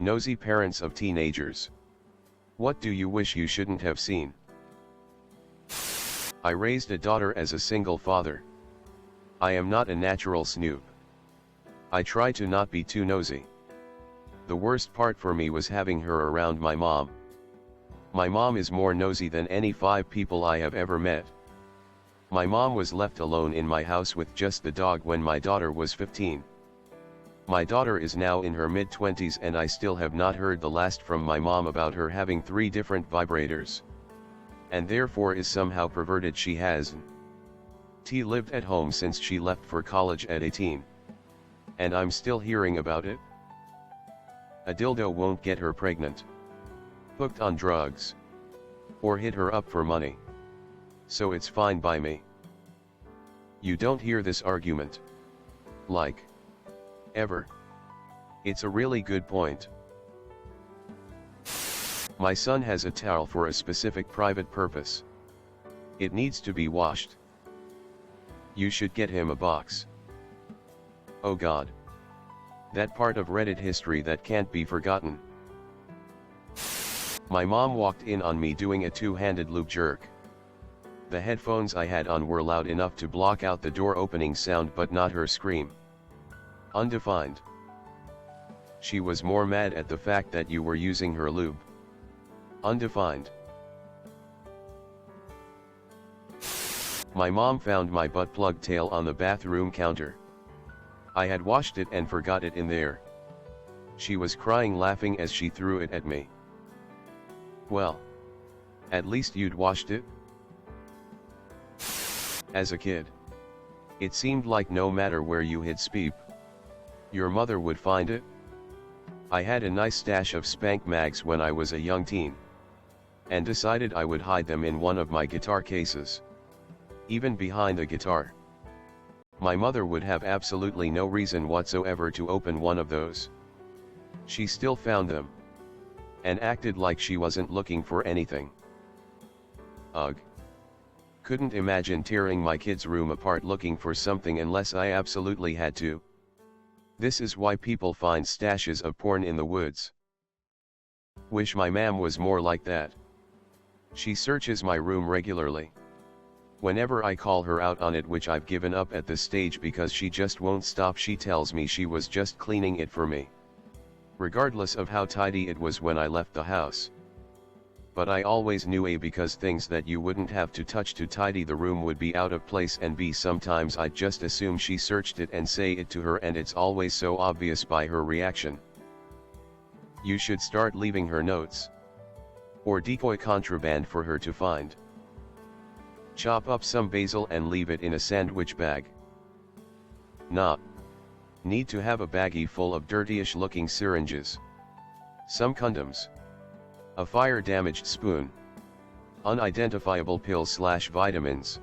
Nosy parents of teenagers. What do you wish you shouldn't have seen? I raised a daughter as a single father. I am not a natural snoop. I try to not be too nosy. The worst part for me was having her around my mom. My mom is more nosy than any 5 people I have ever met. My mom was left alone in my house with just the dog when my daughter was 15. My daughter is now in her mid-20s and I still have not heard the last from my mom about her having 3 different vibrators. And therefore is somehow perverted. She has lived at home since she left for college at 18. And I'm still hearing about it. A dildo won't get her pregnant, hooked on drugs, or hit her up for money. So it's fine by me. You don't hear this argument, like, ever. It's a really good point. My son has a towel for a specific private purpose. It needs to be washed. You should get him a box. Oh God. That part of Reddit history that can't be forgotten. My mom walked in on me doing a 2-handed loop jerk. The headphones I had on were loud enough to block out the door opening sound but not her scream. Undefined. She was more mad at the fact that you were using her lube. Undefined. My mom found my butt plug tail on the bathroom counter. I had washed it and forgot it in there. She was crying laughing as she threw it at me. Well, at least you'd washed it? As a kid, it seemed like no matter where you hid Speep, your mother would find it. I had a nice stash of spank mags when I was a young teen, and decided I would hide them in one of my guitar cases, even behind the guitar. My mother would have absolutely no reason whatsoever to open one of those. She still found them, and acted like she wasn't looking for anything. Ugh. Couldn't imagine tearing my kid's room apart looking for something unless I absolutely had to. This is why people find stashes of porn in the woods. Wish my ma'am was more like that. She searches my room regularly. Whenever I call her out on it, which I've given up at this stage because she just won't stop, she tells me she was just cleaning it for me, regardless of how tidy it was when I left the house. But I always knew A, because things that you wouldn't have to touch to tidy the room would be out of place, and B, sometimes I'd just assume she searched it and say it to her, and it's always so obvious by her reaction. You should start leaving her notes, or decoy contraband for her to find. Chop up some basil and leave it in a sandwich bag. Nah. Need to have a baggie full of dirtyish looking syringes, some condoms, a fire damaged spoon, unidentifiable pills/vitamins,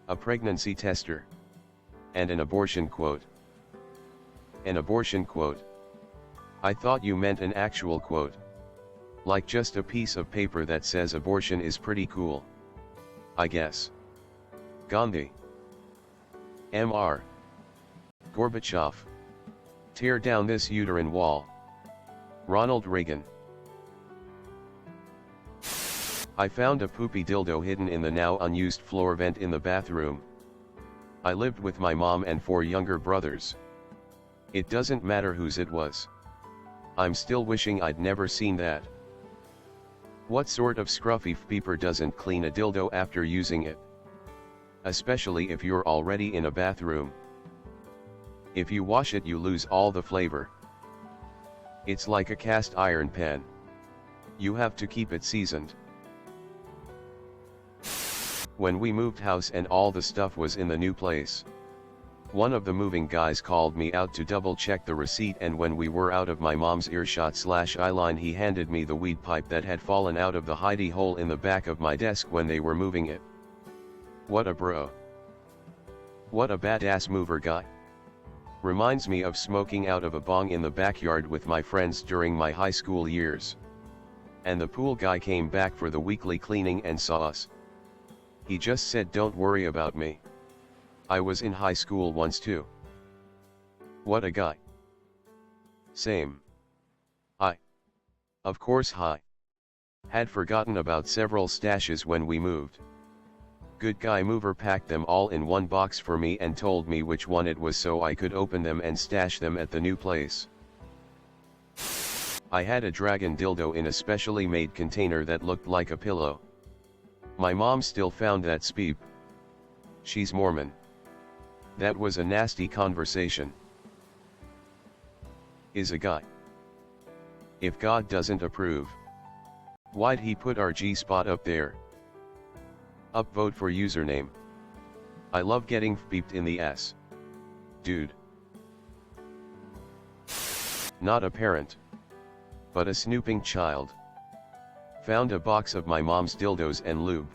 a pregnancy tester, and an abortion quote. An abortion quote? I thought you meant an actual quote. Like just a piece of paper that says abortion is pretty cool, I guess. Gandhi. Mr. Gorbachev. Tear down this uterine wall. Ronald Reagan. I found a poopy dildo hidden in the now unused floor vent in the bathroom. I lived with my mom and 4 younger brothers. It doesn't matter whose it was. I'm still wishing I'd never seen that. What sort of scruffy peeper doesn't clean a dildo after using it? Especially if you're already in a bathroom. If you wash it, you lose all the flavor. It's like a cast iron pan. You have to keep it seasoned. When we moved house and all the stuff was in the new place, one of the moving guys called me out to double check the receipt, and when we were out of my mom's earshot/eye line, he handed me the weed pipe that had fallen out of the hidey hole in the back of my desk when they were moving it. What a bro. What a badass mover guy. Reminds me of smoking out of a bong in the backyard with my friends during my high school years. And the pool guy came back for the weekly cleaning and saw us. He just said, "Don't worry about me. I was in high school once too." What a guy. Same. I Of course hi. Had forgotten about several stashes when we moved. Good guy mover packed them all in one box for me and told me which one it was so I could open them and stash them at the new place. I had a dragon dildo in a specially made container that looked like a pillow. My mom still found that speep. She's Mormon. That was a nasty conversation. Is a guy. If God doesn't approve, why'd he put our G-spot up there? Upvote for username. I love getting beeped in the ass. Dude. Not a parent, but a snooping child. Found a box of my mom's dildos and lube.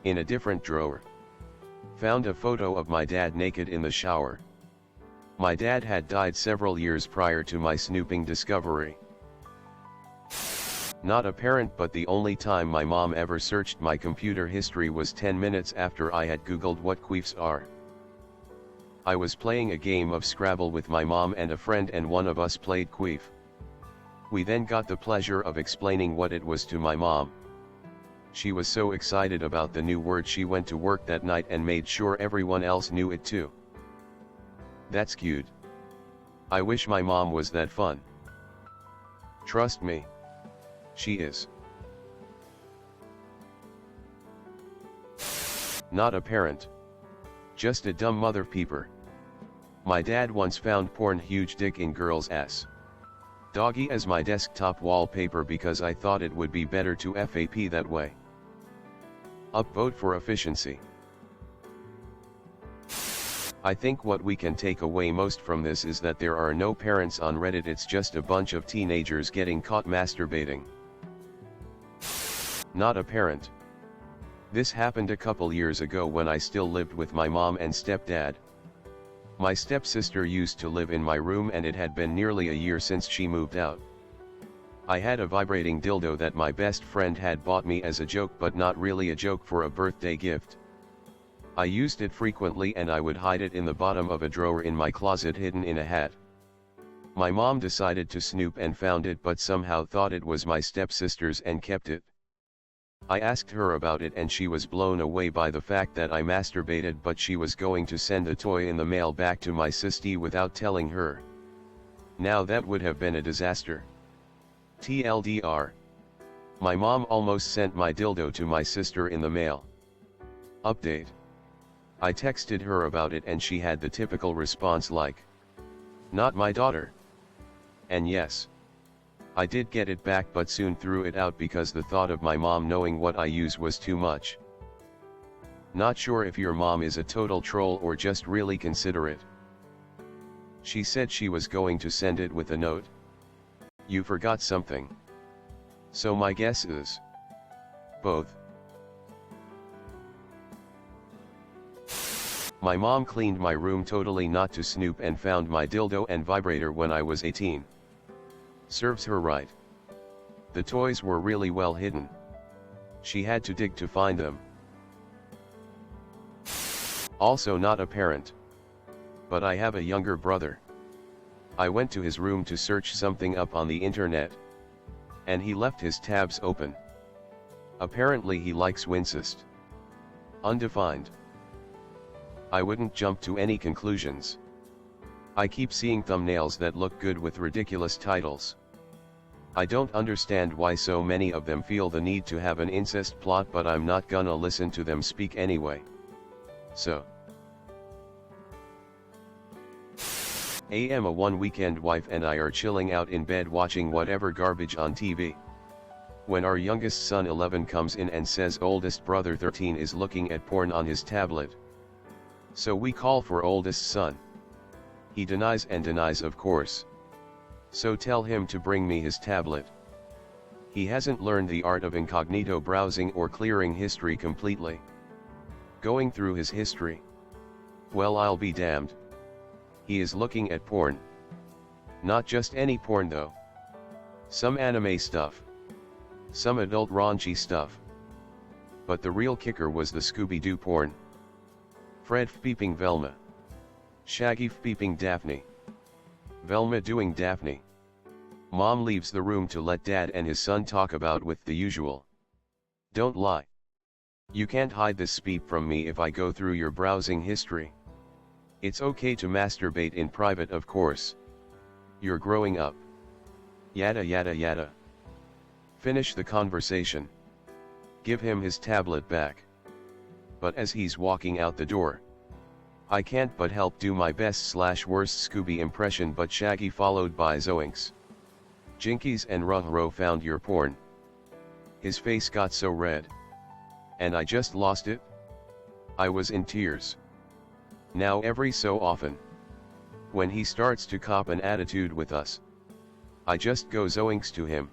In a different drawer. Found a photo of my dad naked in the shower. My dad had died several years prior to my snooping discovery. Not a parent, but the only time my mom ever searched my computer history was 10 minutes after I had googled what queefs are. I was playing a game of Scrabble with my mom and a friend and one of us played queef. We then got the pleasure of explaining what it was to my mom. She was so excited about the new word she went to work that night and made sure everyone else knew it too. That's cute. I wish my mom was that fun. Trust me. She is. Not a parent. Just a dumb mother peeper. My dad once found porn huge dick in girl's ass. Doggy as my desktop wallpaper because I thought it would be better to FAP that way. Upvote for efficiency. I think what we can take away most from this is that there are no parents on Reddit, it's just a bunch of teenagers getting caught masturbating. Not a parent. This happened a couple years ago when I still lived with my mom and stepdad. My stepsister used to live in my room and it had been nearly a year since she moved out. I had a vibrating dildo that my best friend had bought me as a joke, but not really a joke, for a birthday gift. I used it frequently and I would hide it in the bottom of a drawer in my closet hidden in a hat. My mom decided to snoop and found it, but somehow thought it was my stepsister's and kept it. I asked her about it and she was blown away by the fact that I masturbated, but she was going to send the toy in the mail back to my sistie without telling her. Now that would have been a disaster. TLDR. My mom almost sent my dildo to my sister in the mail. Update. I texted her about it and she had the typical response like, "Not my daughter." And yes, I did get it back, but soon threw it out because the thought of my mom knowing what I use was too much. Not sure if your mom is a total troll or just really considerate. She said she was going to send it with a note. You forgot something. So my guess is both. My mom cleaned my room totally not to snoop and found my dildo and vibrator when I was 18. Serves her right. The toys were really well hidden. She had to dig to find them. Also not a parent. But I have a younger brother. I went to his room to search something up on the internet. And he left his tabs open. Apparently he likes Wincest. Undefined. I wouldn't jump to any conclusions. I keep seeing thumbnails that look good with ridiculous titles. I don't understand why so many of them feel the need to have an incest plot, but I'm not gonna listen to them speak anyway. So. A one weekend wife and I are chilling out in bed watching whatever garbage on TV. When our youngest son 11 comes in and says oldest brother 13 is looking at porn on his tablet. So we call for oldest son. He denies and denies, of course. So tell him to bring me his tablet. He hasn't learned the art of incognito browsing or clearing history completely. Going through his history. Well, I'll be damned. He is looking at porn. Not just any porn though. Some anime stuff. Some adult raunchy stuff. But the real kicker was the Scooby-Doo porn. Fred peeping Velma. Shaggy peeping Daphne. Velma doing Daphne. Mom leaves the room to let dad and his son talk about with the usual. Don't lie. You can't hide this speep from me if I go through your browsing history. It's okay to masturbate in private, of course. You're growing up. Yada yada yada. Finish the conversation. Give him his tablet back. But as he's walking out the door, I can't but help do my best/worst Scooby impression, but Shaggy followed by Zoinks. Jinkies and Ruh-roh found your porn. His face got so red. And I just lost it. I was in tears. Now every so often, when he starts to cop an attitude with us, I just go Zoinks to him.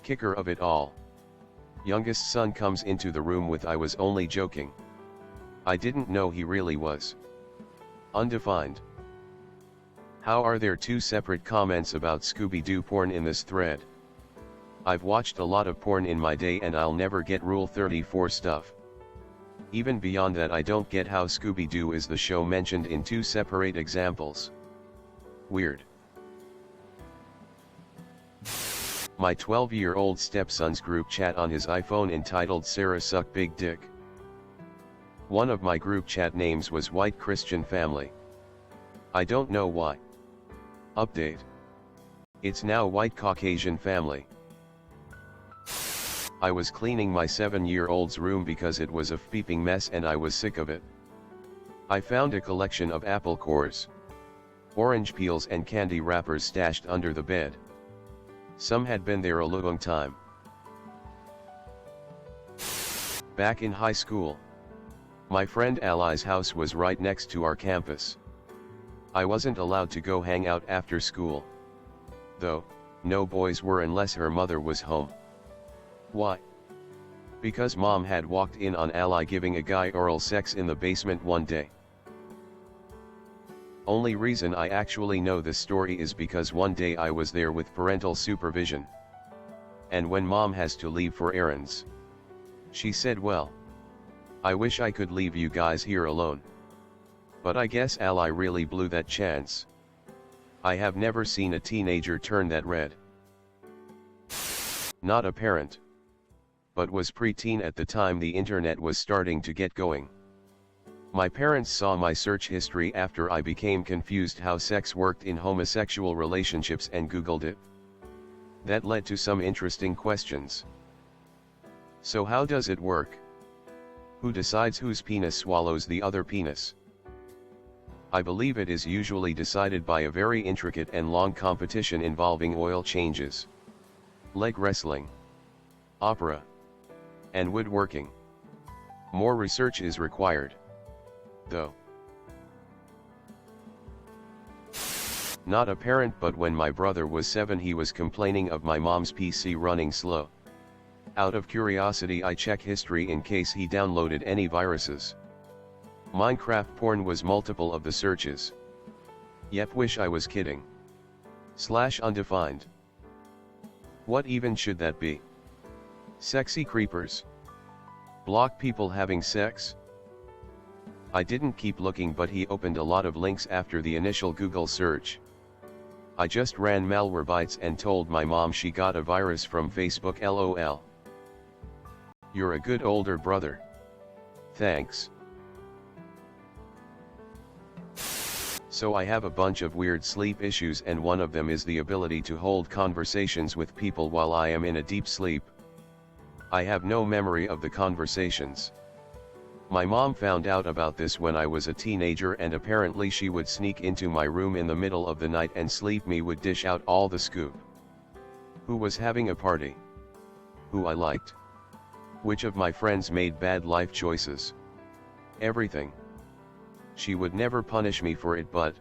Kicker of it all. Youngest son comes into the room with "I was only joking." I didn't know he really was. Undefined. How are there two separate comments about Scooby-Doo porn in this thread? I've watched a lot of porn in my day and I'll never get Rule 34 stuff. Even beyond that, I don't get how Scooby-Doo is the show mentioned in two separate examples. Weird. My 12-year-old stepson's group chat on his iPhone entitled "Sarah Suck Big Dick." One of my group chat names was White Christian Family. I don't know why. Update. It's now White Caucasian Family. I was cleaning my 7-year-old's room because it was a peeping mess and I was sick of it. I found a collection of apple cores, orange peels and candy wrappers stashed under the bed. Some had been there a long time. Back in high school, my friend Ally's house was right next to our campus. I wasn't allowed to go hang out after school, though. No boys were unless her mother was home. Why? Because mom had walked in on Ally giving a guy oral sex in the basement one day. Only reason I actually know this story is because one day I was there with parental supervision. And when mom has to leave for errands, she said, "Well, I wish I could leave you guys here alone." But I guess Ally really blew that chance. I have never seen a teenager turn that red. Not a parent, but was preteen at the time the internet was starting to get going. My parents saw my search history after I became confused how sex worked in homosexual relationships and Googled it. That led to some interesting questions. So how does it work? Who decides whose penis swallows the other penis? I believe it is usually decided by a very intricate and long competition involving oil changes, leg wrestling, opera, and woodworking. More research is required, though. Not a parent, but when my brother was 7 he was complaining of my mom's PC running slow. Out of curiosity I check history in case he downloaded any viruses. Minecraft porn was multiple of the searches. Yep, wish I was kidding. /undefined. What even should that be? Sexy creepers? Block people having sex? I didn't keep looking, but he opened a lot of links after the initial Google search. I just ran Malwarebytes and told my mom she got a virus from Facebook, LOL. You're a good older brother. Thanks. So I have a bunch of weird sleep issues, and one of them is the ability to hold conversations with people while I am in a deep sleep. I have no memory of the conversations. My mom found out about this when I was a teenager, and apparently she would sneak into my room in the middle of the night and sleep me would dish out all the scoop. Who was having a party? Who I liked? Which of my friends made bad life choices? Everything. She would never punish me for it, but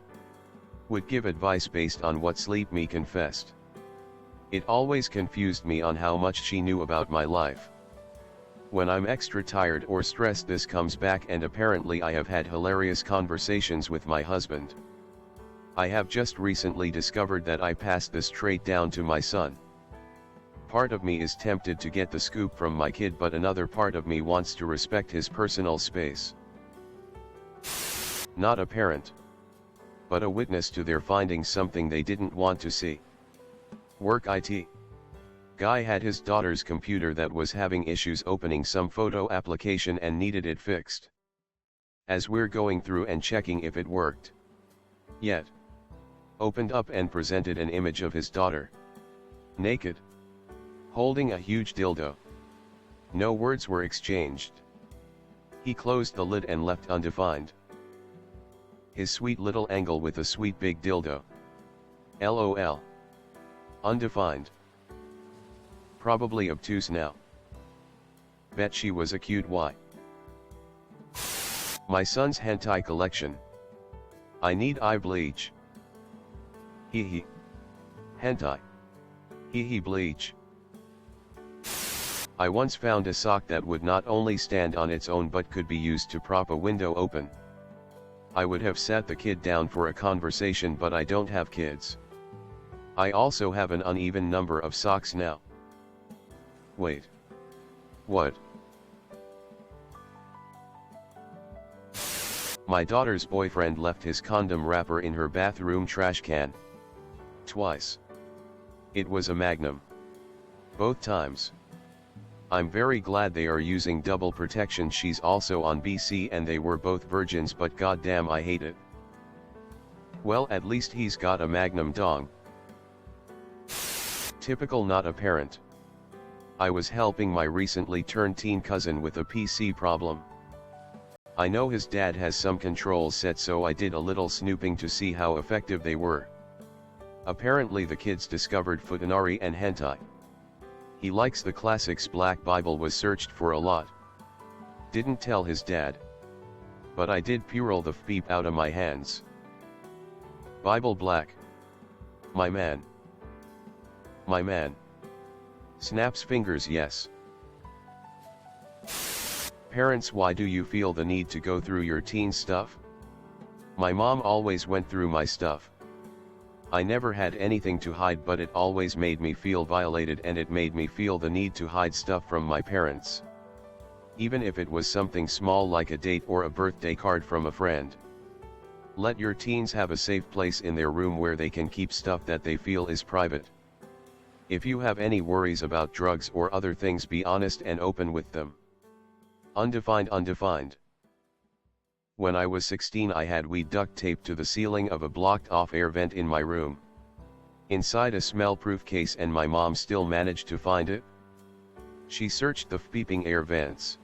would give advice based on what sleep me confessed. It always confused me on how much she knew about my life. When I'm extra tired or stressed this comes back, and apparently I have had hilarious conversations with my husband. I have just recently discovered that I passed this trait down to my son. Part of me is tempted to get the scoop from my kid, but another part of me wants to respect his personal space. Not a parent, but a witness to their finding something they didn't want to see. Work IT. Guy had his daughter's computer that was having issues opening some photo application and needed it fixed. As we're going through and checking if it worked yet, opened up and presented an image of his daughter, naked, holding a huge dildo. No words were exchanged. He closed the lid and left undefined. His sweet little angle with a sweet big dildo. LOL. Undefined. Probably obtuse now. Bet she was a cute Y. My son's hentai collection. I need eye bleach. Hee hee. Hentai. Hee hee bleach. I once found a sock that would not only stand on its own but could be used to prop a window open. I would have sat the kid down for a conversation, but I don't have kids. I also have an uneven number of socks now. Wait. What? My daughter's boyfriend left his condom wrapper in her bathroom trash can. Twice. It was a Magnum. Both times. I'm very glad they are using double protection. She's also on BC and they were both virgins, but goddamn I hate it. Well, at least he's got a Magnum dong. Typical not a parent. I was helping my recently turned teen cousin with a PC problem. I know his dad has some controls set, so I did a little snooping to see how effective they were. Apparently the kids discovered futanari and hentai. He likes the classics. Black Bible was searched for a lot. Didn't tell his dad. But I did pural the beep out of my hands. Bible Black. My man. My man. Snaps fingers yes. Parents, why do you feel the need to go through your teen stuff? My mom always went through my stuff. I never had anything to hide, but it always made me feel violated, and it made me feel the need to hide stuff from my parents. Even if it was something small like a date or a birthday card from a friend. Let your teens have a safe place in their room where they can keep stuff that they feel is private. If you have any worries about drugs or other things, be honest and open with them. Undefined. Undefined. When I was 16 I had weed duct taped to the ceiling of a blocked off air vent in my room. Inside a smell-proof case, and my mom still managed to find it. She searched the beeping air vents.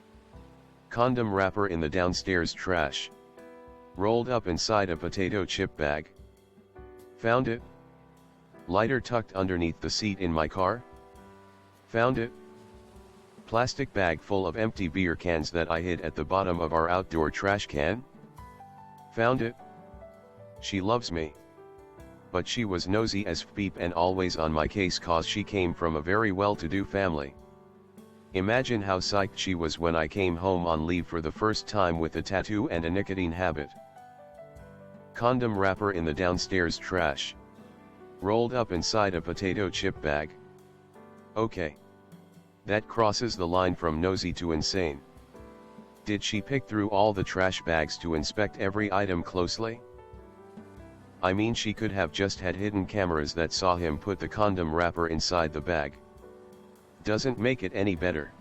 Condom wrapper in the downstairs trash. Rolled up inside a potato chip bag. Found it. Lighter tucked underneath the seat in my car. Found it. Plastic bag full of empty beer cans that I hid at the bottom of our outdoor trash can. Found it. She loves me. But she was nosy as beep and always on my case, cause she came from a very well-to-do family. Imagine how psyched she was when I came home on leave for the first time with a tattoo and a nicotine habit. Condom wrapper in the downstairs trash. Rolled up inside a potato chip bag. Okay. That crosses the line from nosy to insane. Did she pick through all the trash bags to inspect every item closely? I mean, she could have just had hidden cameras that saw him put the condom wrapper inside the bag. Doesn't make it any better.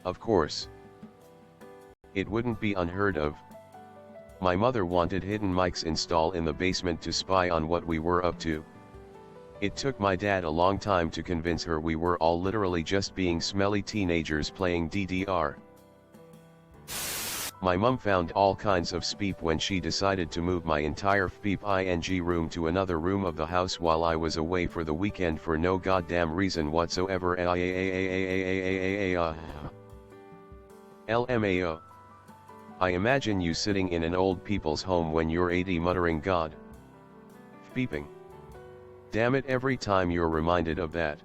Of course. It wouldn't be unheard of. My mother wanted hidden mics installed in the basement to spy on what we were up to. It took my dad a long time to convince her we were all literally just being smelly teenagers playing DDR. My mum found all kinds of speep when she decided to move my entire FBEEP room to another room of the house while I was away for the weekend for no goddamn reason whatsoever. LMAO. I imagine you sitting in an old people's home when you're 80 muttering God. Beeping. Damn it, every time you're reminded of that.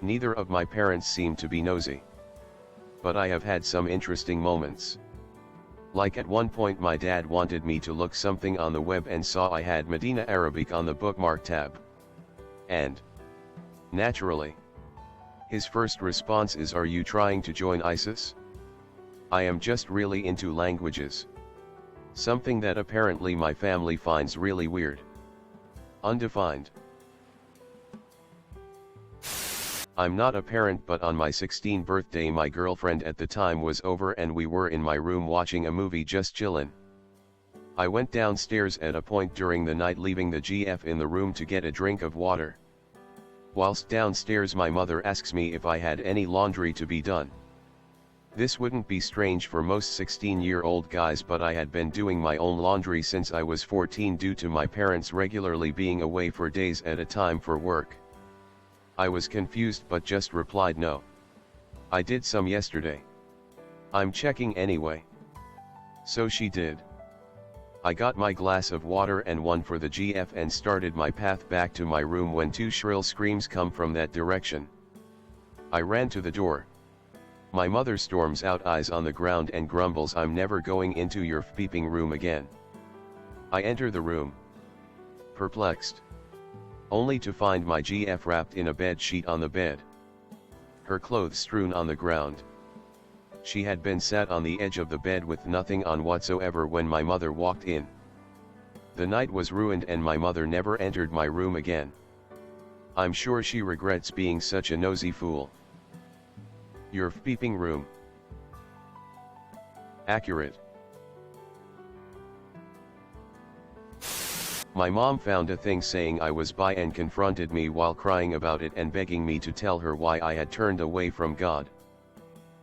Neither of my parents seem to be nosy. But I have had some interesting moments. Like at one point my dad wanted me to look something on the web and saw I had Medina Arabic on the bookmark tab. And, naturally, his first response is, "Are you trying to join ISIS?" I am just really into languages. Something that apparently my family finds really weird. Undefined. I'm not a parent, but on my 16th birthday my girlfriend at the time was over and we were in my room watching a movie, just chillin'. I went downstairs at a point during the night, leaving the GF in the room to get a drink of water. Whilst downstairs my mother asks me if I had any laundry to be done. This wouldn't be strange for most 16-year-old guys, but I had been doing my own laundry since I was 14 due to my parents regularly being away for days at a time for work. I was confused but just replied no. I did some yesterday. I'm checking anyway. So she did. I got my glass of water and one for the GF and started my path back to my room when two shrill screams come from that direction. I ran to the door. My mother storms out, eyes on the ground, and grumbles, "I'm never going into your peeping room again." I enter the room, perplexed, only to find my GF wrapped in a bed sheet on the bed, her clothes strewn on the ground. She had been sat on the edge of the bed with nothing on whatsoever when my mother walked in. The night was ruined and my mother never entered my room again. I'm sure she regrets being such a nosy fool. Your peeping room. Accurate. My mom found a thing saying I was bi and confronted me while crying about it and begging me to tell her why I had turned away from God.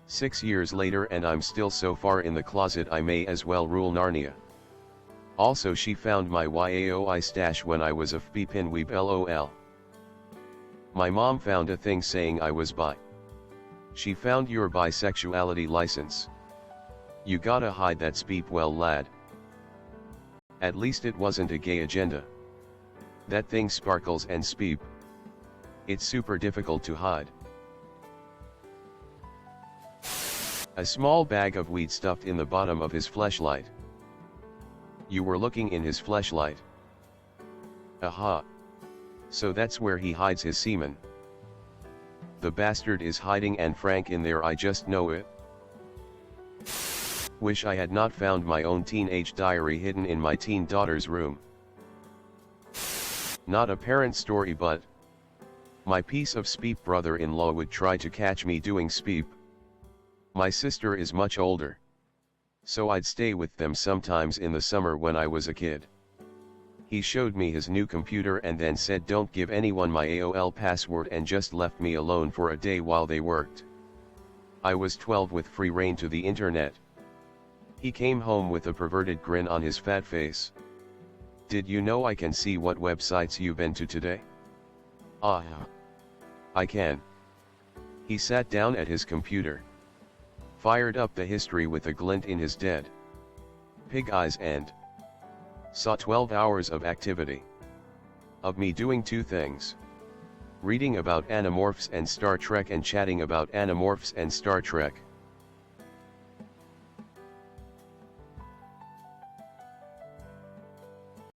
6 years later and I'm still so far in the closet I may as well rule Narnia. Also, she found my YAOI stash when I was a peepin' weeb, lol. My mom found a thing saying I was bi. She found your bisexuality license. You gotta hide that speep well, lad. At least it wasn't a gay agenda. That thing sparkles and speep. It's super difficult to hide. A small bag of weed stuffed in the bottom of his fleshlight. You were looking in his fleshlight. Aha. So that's where he hides his semen. The bastard is hiding and Frank in there, I just know it. Wish I had not found my own teenage diary hidden in my teen daughter's room. Not a parent story, but my piece of speep brother-in-law would try to catch me doing speep. My sister is much older, so I'd stay with them sometimes in the summer when I was a kid. He showed me his new computer and then said don't give anyone my AOL password and just left me alone for a day while they worked. I was 12 with free reign to the internet. He came home with a perverted grin on his fat face. Did you know I can see what websites you've been to today? Ah. I can. He sat down at his computer, fired up the history with a glint in his dead pig eyes and saw 12 hours of activity. Of me doing two things. Reading about Animorphs and Star Trek and chatting about Animorphs and Star Trek.